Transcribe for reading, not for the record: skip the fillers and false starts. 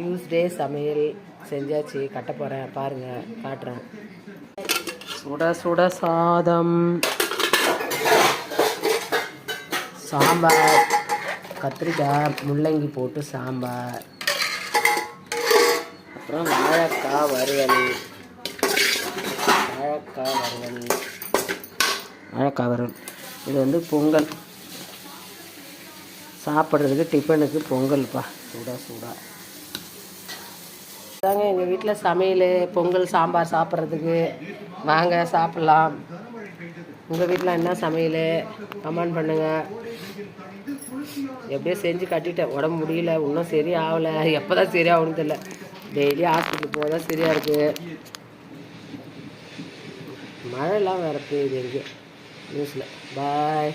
Tuesday சமையல் செஞ்சாச்சு, கட்ட போகிறேன் பாருங்கள், காட்டுறேன். சுட சுட சாதம், சாம்பார், கத்திரிக்காய் முள்ளங்கி போட்டு சாம்பார், அப்புறம் வாழைக்காய் வறுவல். இது வந்து பொங்கல் சாப்பிட்றதுக்கு, டிஃபனுக்கு பொங்கல்ப்பா, சூடாக தாங்க எங்கள் வீட்டில் சமையல். பொங்கல் சாம்பார் சாப்பிட்றதுக்கு வாங்க சாப்பிட்லாம். உங்கள் வீட்டில் என்ன சமையல் கமெண்ட் பண்ணுங்கள். எப்படியோ செஞ்சு கட்டிட்டேன், உடம்பு முடியல, இன்னும் சரியாகலை. எப்போ தான் சரியாகணும்னு தெரியல. டெய்லி ஹாஸ்பிட்டலுக்கு போக தான் சரியாக இருக்குது. மழைலாம் வேறு பெய்யுது எங்கேயோ நியூஸில். பாய்.